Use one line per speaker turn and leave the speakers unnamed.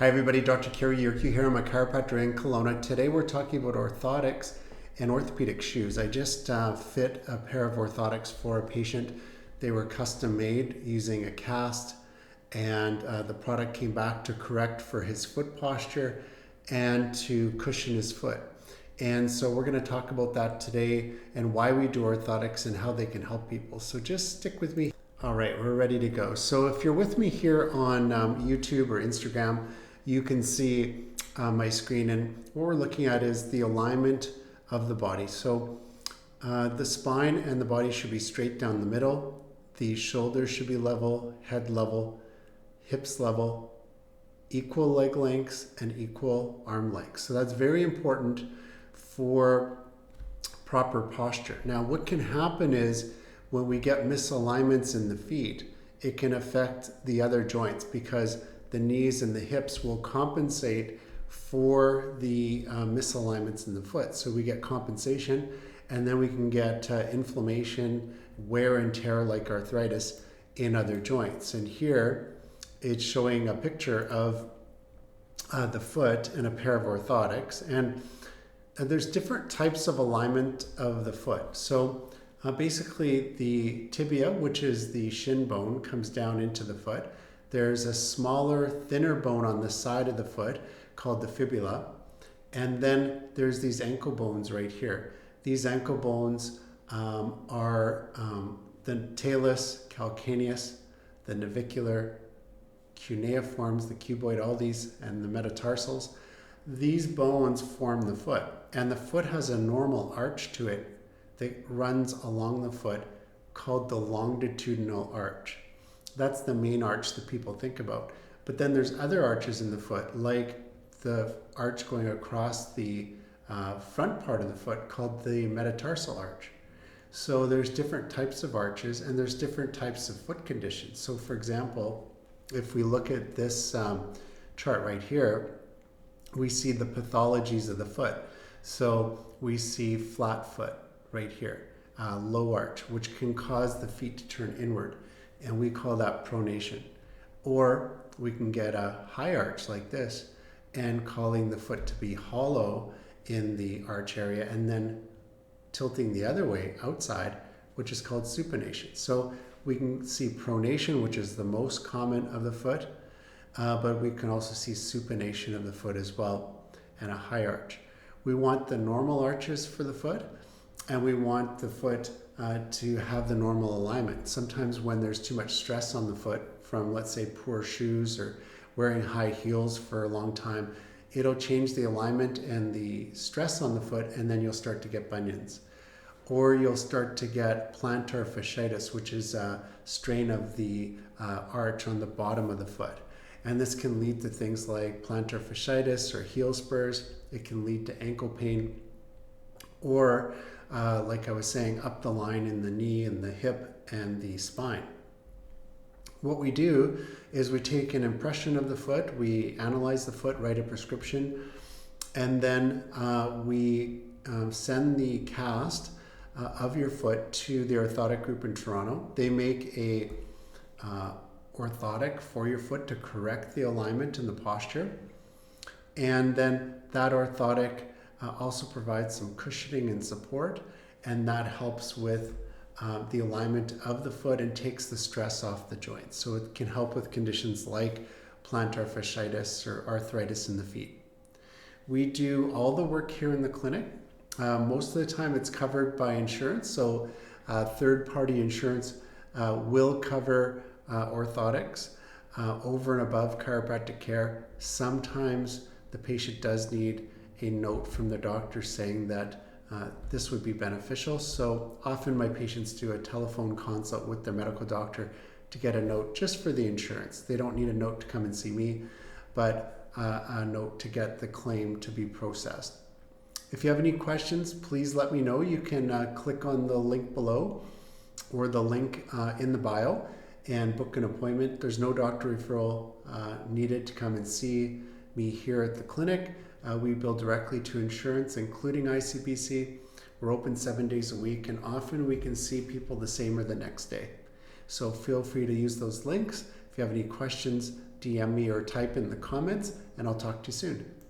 Hi everybody, Dr. Kerry Yerke here. I'm a chiropractor in Kelowna. Today we're talking about orthotics and orthopedic shoes. I just fit a pair of orthotics for a patient. They were custom made using a cast, and the product came back to correct for his foot posture and to cushion his foot. And so we're going to talk about that today and why we do orthotics and how they can help people. So just stick with me. All right, we're ready to go. So if you're with me here on YouTube or Instagram, you can see my screen, and what we're looking at is the alignment of the body. So the spine and the body should be straight down the middle. The shoulders should be level, head level, hips level, equal leg lengths and equal arm lengths. So that's very important for proper posture. Now, what can happen is when we get misalignments in the feet, it can affect the other joints because the knees and the hips will compensate for the misalignments in the foot. So we get compensation, and then we can get inflammation, wear and tear like arthritis in other joints. And here it's showing a picture of the foot and a pair of orthotics. And there's different types of alignment of the foot. So basically the tibia, which is the shin bone, comes down into the foot. There's a smaller, thinner bone on the side of the foot called the fibula. And then there's these ankle bones right here. These ankle bones are the talus, calcaneus, the navicular, cuneiforms, the cuboid, all these, and the metatarsals. These bones form the foot. And the foot has a normal arch to it that runs along the foot called the longitudinal arch. That's the main arch that people think about. But then there's other arches in the foot, like the arch going across the front part of the foot called the metatarsal arch. So there's different types of arches, and there's different types of foot conditions. So for example, if we look at this chart right here, we see the pathologies of the foot. So we see flat foot right here, low arch, which can cause the feet to turn inward. And we call that pronation. Or we can get a high arch like this and calling the foot to be hollow in the arch area and then tilting the other way outside, which is called supination. So we can see pronation, which is the most common of the foot, but we can also see supination of the foot as well, and a high arch. We want the normal arches for the foot, and we want the foot to have the normal alignment. Sometimes when there's too much stress on the foot from, let's say, poor shoes or wearing high heels for a long time, it'll change the alignment and the stress on the foot, and then you'll start to get bunions. Or you'll start to get plantar fasciitis, which is a strain of the arch on the bottom of the foot. And this can lead to things like plantar fasciitis or heel spurs. It can lead to ankle pain, or like I was saying, up the line in the knee and the hip and the spine. What we do is we take an impression of the foot, we analyze the foot, write a prescription, and then we send the cast of your foot to the orthotic group in Toronto. They make a orthotic for your foot to correct the alignment and the posture. And then that orthotic also provides some cushioning and support, and that helps with the alignment of the foot and takes the stress off the joints. So it can help with conditions like plantar fasciitis or arthritis in the feet. We do all the work here in the clinic. Most of the time it's covered by insurance, so third-party insurance will cover orthotics over and above chiropractic care. Sometimes the patient does need a note from the doctor saying that this would be beneficial. So often my patients do a telephone consult with their medical doctor to get a note just for the insurance. They don't need a note to come and see me, but a note to get the claim to be processed. If you have any questions, please let me know. You can click on the link below or the link in the bio and book an appointment. There's no doctor referral needed to come and see me here at the clinic. We bill directly to insurance, including ICBC. We're open 7 days a week, and often we can see people the same or the next day. So feel free to use those links. If you have any questions, DM me or type in the comments, and I'll talk to you soon.